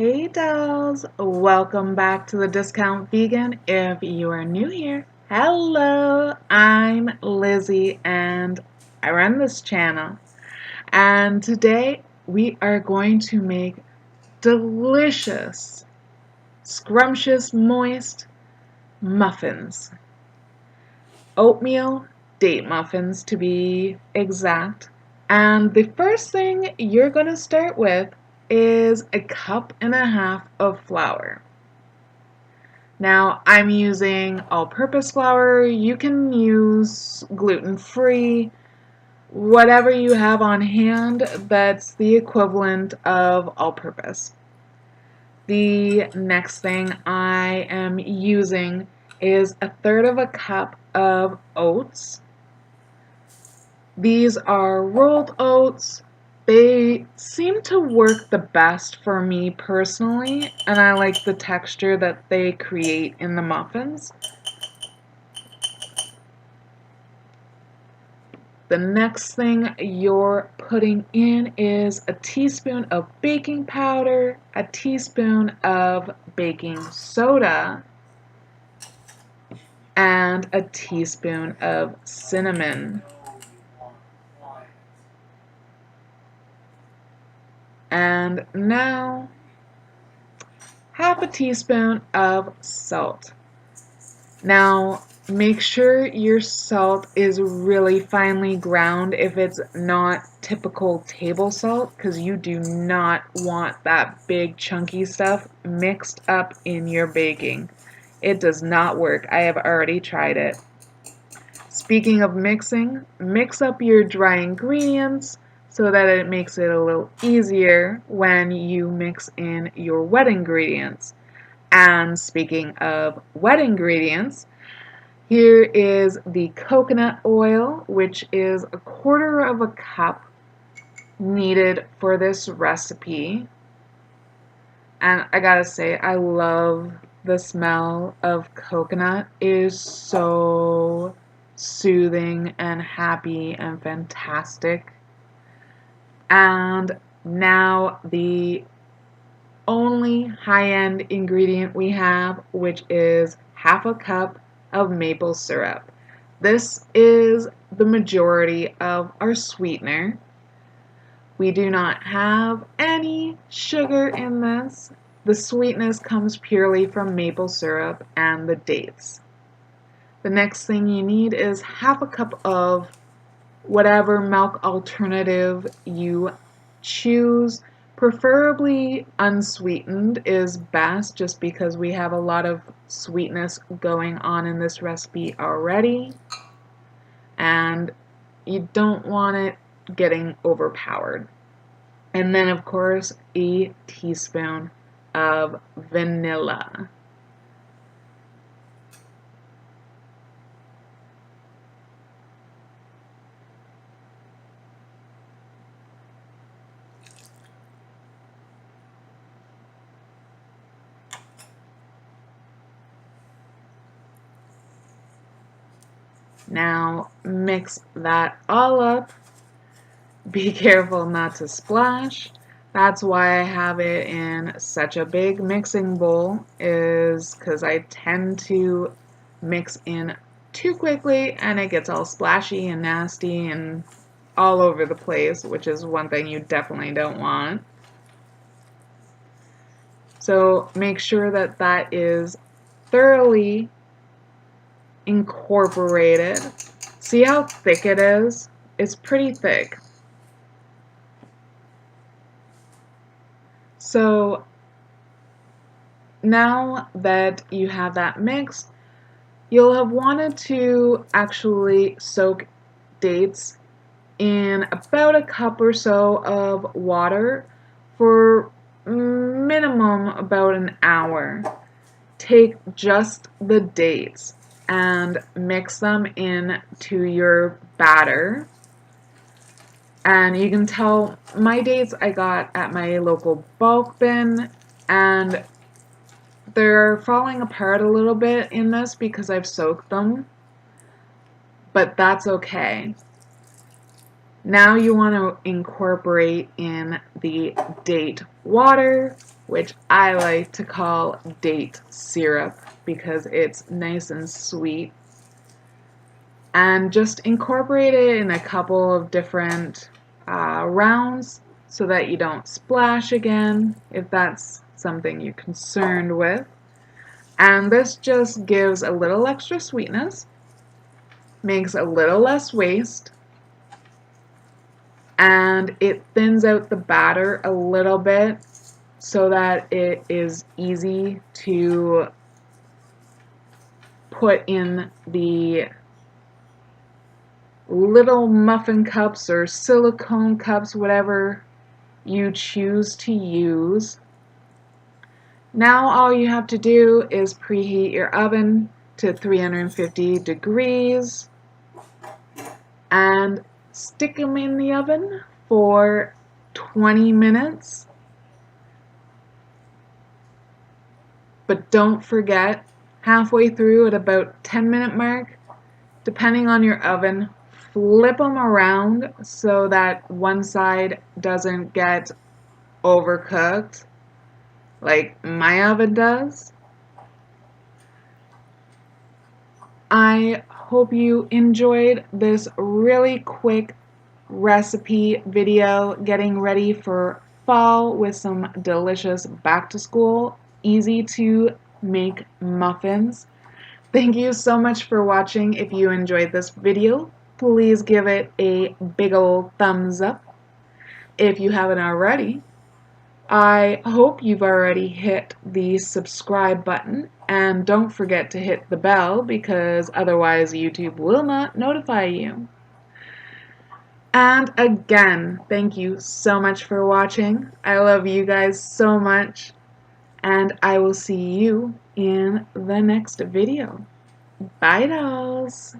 Hey dolls, welcome back to the Discount Vegan. If you are new here, hello, I'm Lizzie and I run this channel. And today we are going to make delicious, scrumptious, moist muffins. Oatmeal date muffins to be exact. And the first thing you're going to start with is a cup and a half of flour. Now I'm using all-purpose flour. You can use gluten-free, whatever you have on hand that's the equivalent of all-purpose. The next thing I am using is 1/3 of a cup of oats. These are rolled oats. They seem to work the best for me personally, and I like the texture that they create in the muffins. The next thing you're putting in is a teaspoon of baking powder, a teaspoon of baking soda, and a teaspoon of cinnamon. And now, half a teaspoon of salt. Now, make sure your salt is really finely ground if it's not typical table salt, because you do not want that big chunky stuff mixed up in your baking. It does not work. I have already tried it. Speaking of mixing, mix up your dry ingredients so that it makes it a little easier when you mix in your wet ingredients. And speaking of wet ingredients, here is the coconut oil, which is 1/4 of a cup needed for this recipe. And I gotta say, I love the smell of coconut. It is so soothing and happy and fantastic. And now the only high-end ingredient we have, which is half a cup of maple syrup. This is the majority of our sweetener. We do not have any sugar in this. The sweetness comes purely from maple syrup and the dates. The next thing you need is half a cup of whatever milk alternative you choose. Preferably unsweetened is best, just because we have a lot of sweetness going on in this recipe already, and you don't want it getting overpowered. And then, of course, a teaspoon of vanilla. Now mix that all up. Be careful not to splash. That's why I have it in such a big mixing bowl, is because I tend to mix in too quickly and it gets all splashy and nasty and all over the place, which is one thing you definitely don't want. So make sure that that is thoroughly incorporated. See how thick it is? It's pretty thick. So now that you have that mixed, you'll have wanted to actually soak dates in about a cup or so of water for minimum about an hour. Take just the dates and mix them into your batter. And you can tell my dates I got at my local bulk bin, and they're falling apart a little bit in this because I've soaked them, but that's okay. Now you want to incorporate in the date water, which I like to call date syrup because it's nice and sweet. And just incorporate it in a couple of different rounds so that you don't splash again if that's something you're concerned with. And this just gives a little extra sweetness, makes a little less waste, and it thins out the batter a little bit so that it is easy to put in the little muffin cups or silicone cups, whatever you choose to use. Now all you have to do is preheat your oven to 350 degrees and stick them in the oven for 20 minutes. But don't forget, halfway through at about 10-minute mark, depending on your oven, flip them around so that one side doesn't get overcooked like my oven does. I hope you enjoyed this really quick recipe video getting ready for fall with some delicious back to school, easy to make muffins. Thank you so much for watching. If you enjoyed this video, please give it a big old thumbs up. If you haven't already, I hope you've already hit the subscribe button, and don't forget to hit the bell because otherwise YouTube will not notify you. And again, thank you so much for watching. I love you guys so much, and I will see you in the next video. Bye, dolls!